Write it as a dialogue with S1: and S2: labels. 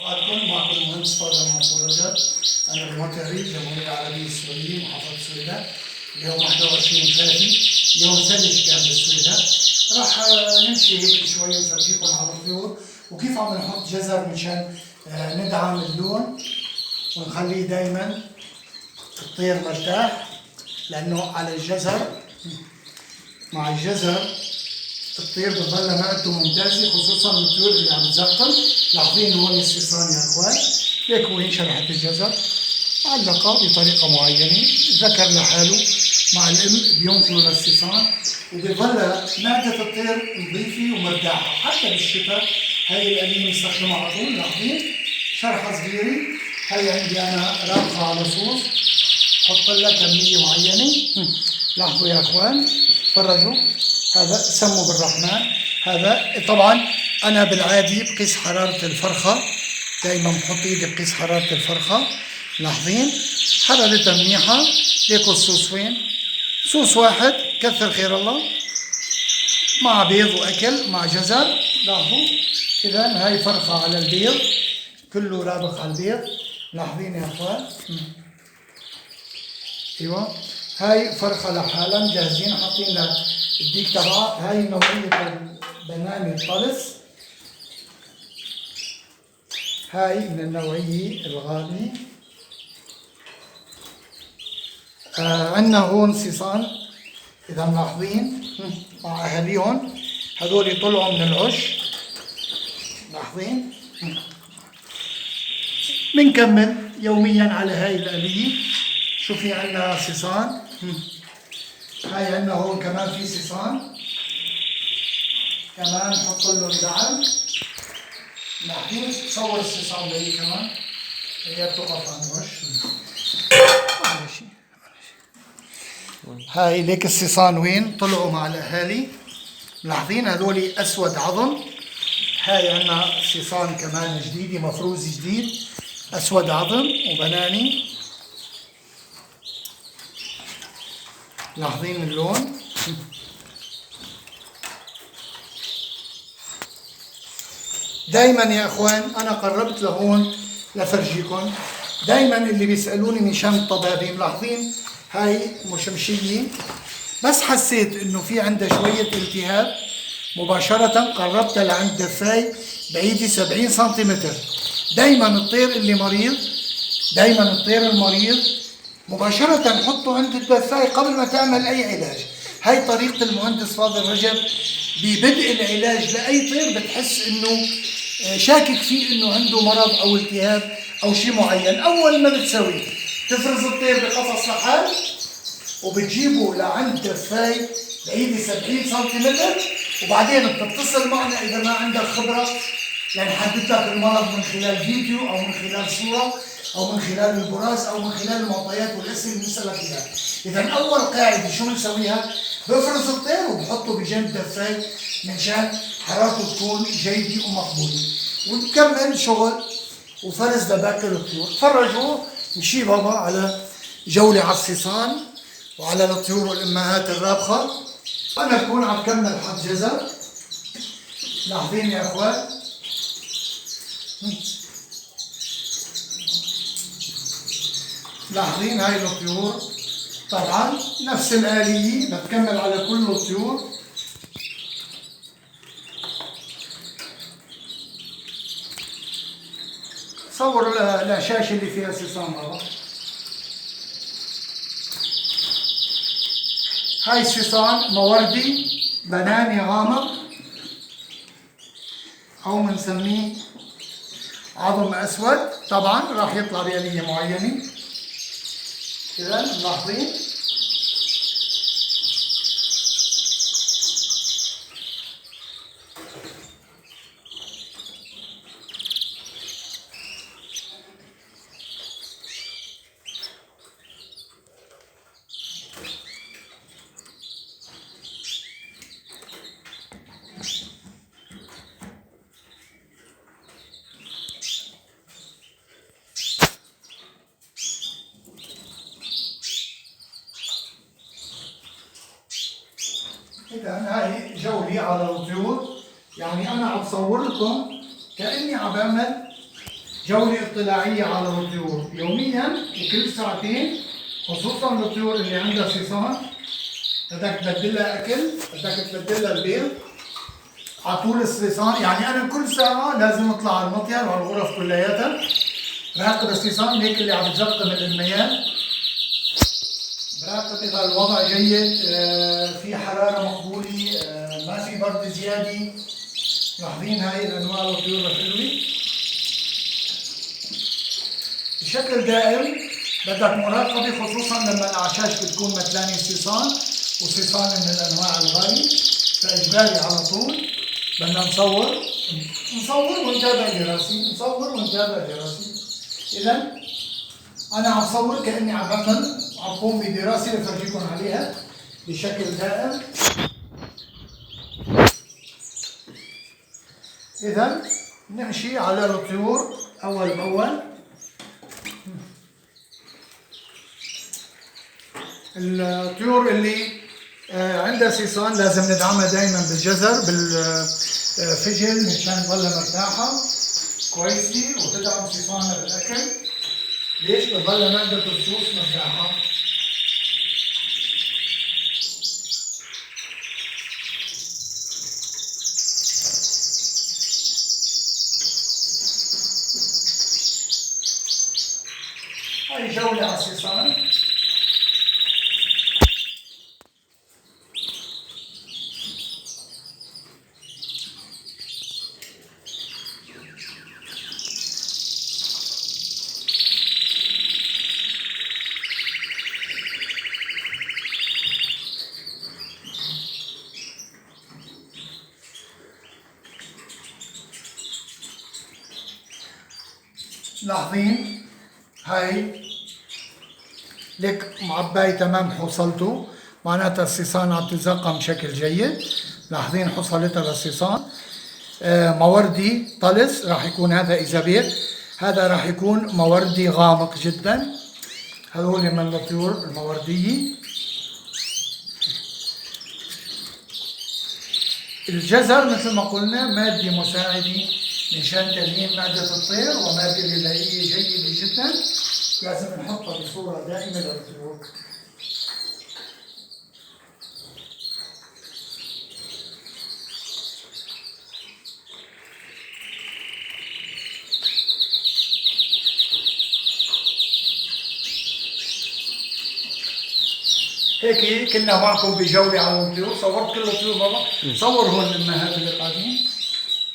S1: معكم المهندس فاضل منصور رجب. أنا المطري الجمهورية العربية السورية محافظة سويداء. اليوم 21/3 يوم ثلج كان بسويداء. راح نمشي هيك شوي ونفرجيكم على الطيور وكيف عم نحط جزر مشان ندعم اللون ونخليه دايما الطير مرتاح، لأنه على الجزر مع الجزر الطير بتضلها معدته ممتازة، خصوصا الطيور اللي عم تزقل. لاحظين هون الصيصان يا اخوان، ليك وين شرحت الجزر معلقة بطريقة معينة، ذكر لحاله مع الام بينقلوا للصيصان وبتضل معدة الطير نظيفة ومرتاحة حتى بالشتاء. هاي القليل بنستخدمها على طول. لاحظين شرحة صغيرة، هاي عندي انا رابطة على صوص، حط لها كمية معينة. لاحظوا يا اخوان، تفرجوا، هذا سموا بالرحمن. هذا طبعا انا بالعادي بقيس حرارة الفرخة، دايما بحط ايدي بقيس حرارة الفرخة. لاحظين حرارتها منيحة. ليكوا الصوص وين؟ صوص واحد كثر خير الله، مع بيض واكل مع جزر. لاحظوا اذا هاي فرخة على البيض، كله رابط على البيض. لاحظين يا اخوان، ايوه هاي فرخة لحالها مجهزين، حاطين لها الديك تبعها. هاي نوعية البنانة الطلس، هاي من النوعية الغالية. عندنا هون صيصان إذا ملاحظين مع أهاليهم، هذول طلعوا من العش. لاحظين بنكمل يوميا على هاي الآلية. شو في عندنا صيصان، هاي عندنا هون كمان في صيصان كمان نحط له دعم. لاحظين صور الصيصان هي كمان، هي بتوقف عن الوش. هاي ليك الصيصان وين طلعوا مع الاهالي. ملاحظين هذول اسود عظم. هاي عندنا صيصان كمان جديده مفروز جديد اسود عظم وبناني. لاحظين اللون. دايما يا اخوان انا قربت لهون لفرجيكم. دايما اللي بيسالوني من شان الطبابين، ملاحظين هاي مشمشيه، بس حسيت انه في عندها شويه التهاب مباشره قربتها لعند دفاي بعيدي 70 سنتيمتر. دايما الطير اللي مريض، دايما الطير المريض مباشره نحطه عند الدفاي قبل ما تعمل اي علاج. هاي طريقه المهندس فاضل رجب ببدء العلاج لاي طير بتحس انه شاكك فيه انه عنده مرض او التهاب او شيء معين. اول ما بتسوي تفرز الطير بقفص لحال وبتجيبه لعند دفاي بعيد 70 سنتيمتر، وبعدين بتتصل معنا اذا ما عندك خبره لنحدد لك المرض من خلال فيديو او من خلال صوره او من خلال البراز او من خلال المعطيات والاسئله اللي بنسالك اياها. اذا اول قاعده شو بنسويها؟ بفرز الطير وبحطه بجنب دفاي منشان حرارته تكون جيده ومقبوله، ونكمل شغل وفرز لباقي الطيور. تفرجوا نمشي بابا على جوله على الصيصان وعلى الطيور والامهات الرابخه. انا بكون عم كمل حط جزر. لاحظين يا اخوان، لاحظين هاي الطيور طبعا نفس الآلية بتكمل على كل الطيور. صور الشاشة اللي فيها صيصان بابا. هاي صيصان موردي بناني غامق او بنسميه عظم اسود، طبعا راح يطلع بآلية معينة. اذا ملاحظين إذا هاي جولة على الطيور، يعني أنا عم بصور لكم كأني عم بعمل جولة اطلاعية على الطيور يوميا وكل ساعتين، خصوصا الطيور اللي عندها صيصان بدك تبدل لها أكل، بدك تبدل لها البيض على طول الصيصان. يعني أنا كل ساعة لازم أطلع على المطير وعلى الغرف كلياتها راقب الصيصان، هيك اللي عم بتزقم المياه، براقب إذا الوضع جيد، في حرارة مقبولة، ما في برد زيادة. لاحظين هاي الأنواع الطيور الحلوة بشكل دائم. بدك مراقبة خصوصا لما الأعشاش بتكون مثلانة صيصان، وصيصان من الأنواع الغالية، فإجباري على طول بدنا نصور ونتابع دراسي، نصور ونتابع دراسي. إذا أنا عم صور كأني عم قوم بدراسة بفرجيكم عليها بشكل دائم. إذا نمشي على الطيور أول بأول. الطيور اللي عندها صيصان لازم ندعمها دائما بالجزر بالفجل مشان تضلها مرتاحة كويسة وتدعم صيصانها بالأكل. ليش؟ بتضلها معدة الصوص مرتاحة. هاي جولة على الصيصان. لاحظين هاي لك معباي تمام حصلته، معناتها الصيصان عم تتزقم بشكل جيد. لاحظين حصلتها للصيصان. موردي طلس راح يكون هذا إيزابيل، هذا راح يكون موردي غامق جدا. هذول من الطيور الموردية. الجزر مثل ما قلنا مادة مساعدة مشان تليين معدة الطير، ومادة غذائية جيدة جدا، لازم نحطها بصورة دائمة للطيور. هيك كنا معكم بجولة على الطيور، صورت كل الطيور بابا، صور هون الأمهات اللي قاعدين.